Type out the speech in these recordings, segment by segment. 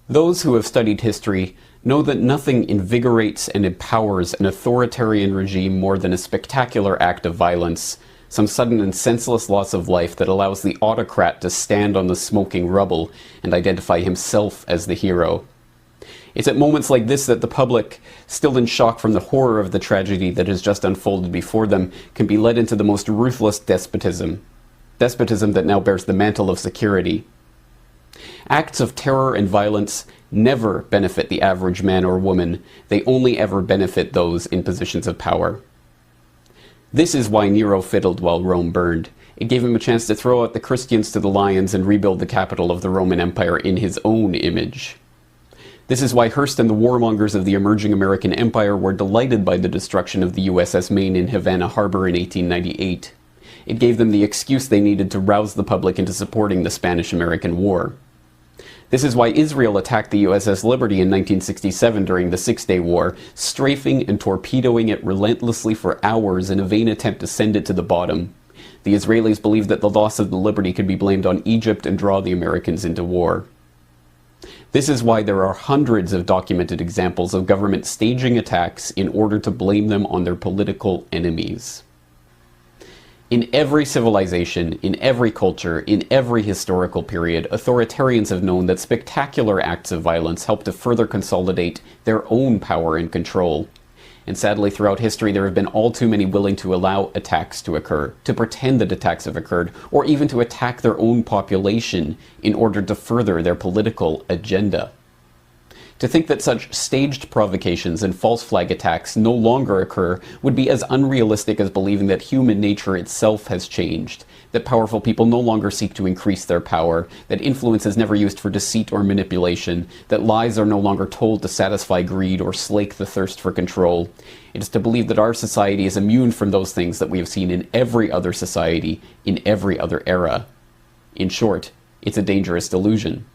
Those who have studied history know that nothing invigorates and empowers an authoritarian regime more than a spectacular act of violence, some sudden and senseless loss of life that allows the autocrat to stand on the smoking rubble and identify himself as the hero. It's at moments like this that the public, still in shock from the horror of the tragedy that has just unfolded before them, can be led into the most ruthless despotism that now bears the mantle of security. Acts of terror and violence never benefit the average man or woman. They only ever benefit those in positions of power. This is why Nero fiddled while Rome burned. It gave him a chance to throw out the Christians to the lions and rebuild the capital of the Roman Empire in his own image. This is why Hearst and the warmongers of the emerging American Empire were delighted by the destruction of the USS Maine in Havana Harbor in 1898. It gave them the excuse they needed to rouse the public into supporting the Spanish-American War. This is why Israel attacked the USS Liberty in 1967 during the Six-Day War, strafing and torpedoing it relentlessly for hours in a vain attempt to send it to the bottom. The Israelis believed that the loss of the Liberty could be blamed on Egypt and draw the Americans into war. This is why there are hundreds of documented examples of government staging attacks in order to blame them on their political enemies. In every civilization, in every culture, in every historical period, authoritarians have known that spectacular acts of violence help to further consolidate their own power and control. And sadly, throughout history, there have been all too many willing to allow attacks to occur, to pretend that attacks have occurred, or even to attack their own population in order to further their political agenda. To think that such staged provocations and false flag attacks no longer occur would be as unrealistic as believing that human nature itself has changed, that powerful people no longer seek to increase their power, that influence is never used for deceit or manipulation, that lies are no longer told to satisfy greed or slake the thirst for control. It is to believe that our society is immune from those things that we have seen in every other society, in every other era. In short, it's a dangerous delusion.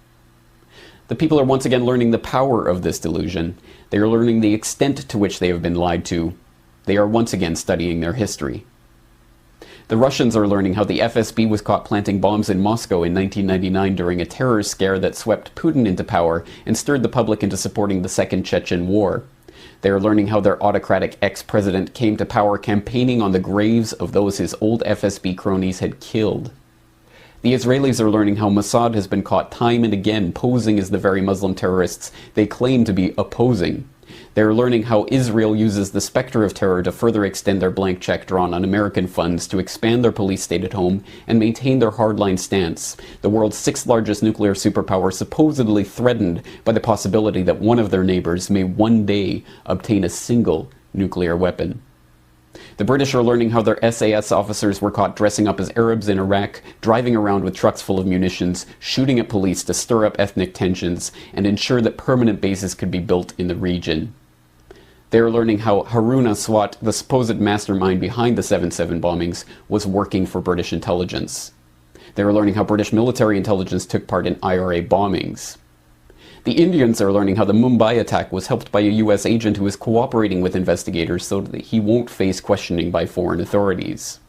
The people are once again learning the power of this delusion. They are learning the extent to which they have been lied to. They are once again studying their history. The Russians are learning how the FSB was caught planting bombs in Moscow in 1999 during a terror scare that swept Putin into power and stirred the public into supporting the Second Chechen War. They are learning how their autocratic ex-president came to power campaigning on the graves of those his old FSB cronies had killed. The Israelis are learning how Mossad has been caught time and again posing as the very Muslim terrorists they claim to be opposing. They are learning how Israel uses the specter of terror to further extend their blank check drawn on American funds to expand their police state at home and maintain their hardline stance, the world's sixth largest nuclear superpower supposedly threatened by the possibility that one of their neighbors may one day obtain a single nuclear weapon. The British are learning how their SAS officers were caught dressing up as Arabs in Iraq, driving around with trucks full of munitions, shooting at police to stir up ethnic tensions, and ensure that permanent bases could be built in the region. They are learning how Harun Aswat, the supposed mastermind behind the 7/7 bombings, was working for British intelligence. They are learning how British military intelligence took part in IRA bombings. The Indians are learning how the Mumbai attack was helped by a US agent who is cooperating with investigators so that he won't face questioning by foreign authorities.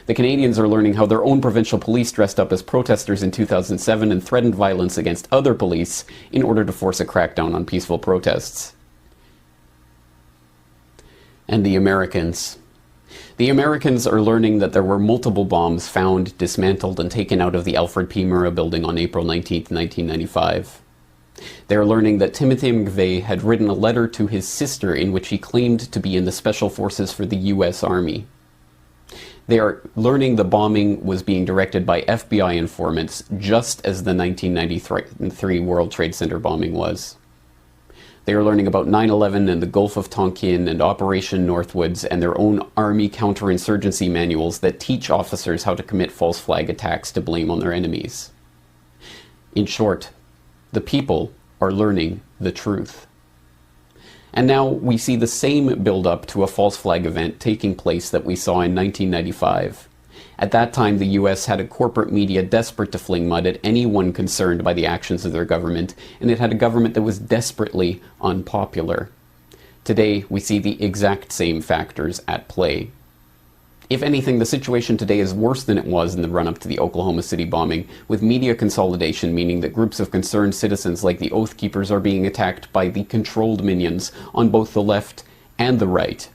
The Canadians are learning how their own provincial police dressed up as protesters in 2007 and threatened violence against other police in order to force a crackdown on peaceful protests. And the Americans. The Americans are learning that there were multiple bombs found, dismantled, and taken out of the Alfred P. Murrah building on April 19, 1995. They are learning that Timothy McVeigh had written a letter to his sister in which he claimed to be in the Special Forces for the US Army. They are learning the bombing was being directed by FBI informants, just as the 1993 World Trade Center bombing was. They are learning about 9/11 and the Gulf of Tonkin and Operation Northwoods and their own Army counterinsurgency manuals that teach officers how to commit false flag attacks to blame on their enemies. In short, the people are learning the truth. And now we see the same build-up to a false flag event taking place that we saw in 1995. At that time, the US had a corporate media desperate to fling mud at anyone concerned by the actions of their government, and it had a government that was desperately unpopular. Today, we see the exact same factors at play. If anything, the situation today is worse than it was in the run-up to the Oklahoma City bombing, with media consolidation meaning that groups of concerned citizens like the Oath Keepers are being attacked by the controlled minions on both the left and the right.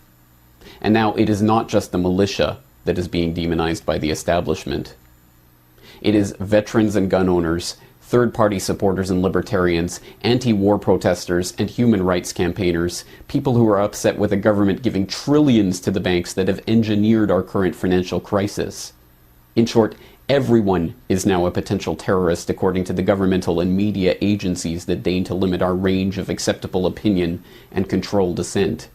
And now it is not just the militia that is being demonized by the establishment. It is veterans and gun owners, third-party supporters and libertarians, anti-war protesters and human rights campaigners, people who are upset with a government giving trillions to the banks that have engineered our current financial crisis. In short, everyone is now a potential terrorist according to the governmental and media agencies that deign to limit our range of acceptable opinion and control dissent.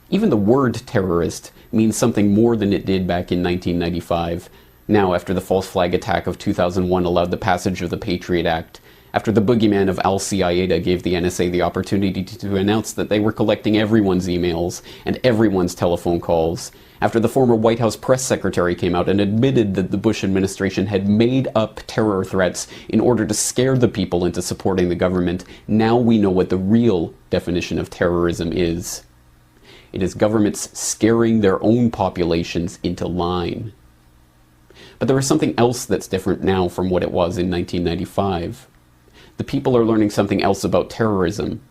Even the word terrorist means something more than it did back in 1995. Now, after the false flag attack of 2001 allowed the passage of the Patriot Act, after the boogeyman of Al-Qaeda gave the NSA the opportunity to announce that they were collecting everyone's emails and everyone's telephone calls, after the former White House press secretary came out and admitted that the Bush administration had made up terror threats in order to scare the people into supporting the government, now we know what the real definition of terrorism is. It is governments scaring their own populations into line. But there is something else that's different now from what it was in 1995. The people are learning something else about terrorism.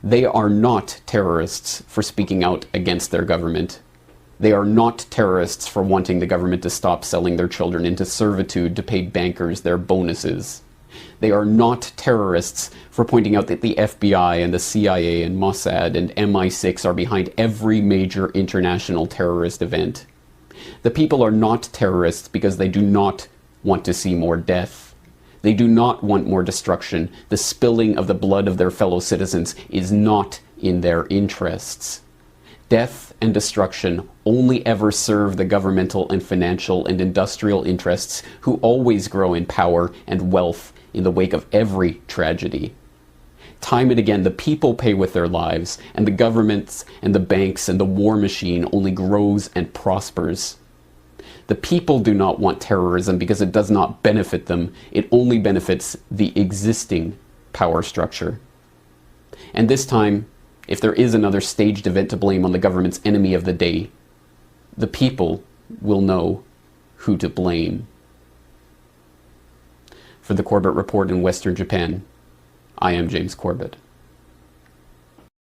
They are not terrorists for speaking out against their government. They are not terrorists for wanting the government to stop selling their children into servitude to pay bankers their bonuses. They are not terrorists for pointing out that the FBI and the CIA and Mossad and MI6 are behind every major international terrorist event. The people are not terrorists because they do not want to see more death. They do not want more destruction. The spilling of the blood of their fellow citizens is not in their interests. Death and destruction only ever serve the governmental and financial and industrial interests who always grow in power and wealth in the wake of every tragedy. Time and again, the people pay with their lives, and the governments and the banks and the war machine only grows and prospers. The people do not want terrorism because it does not benefit them. It only benefits the existing power structure. And this time, if there is another staged event to blame on the government's enemy of the day, the people will know who to blame. For the Corbett Report in Western Japan, I am James Corbett.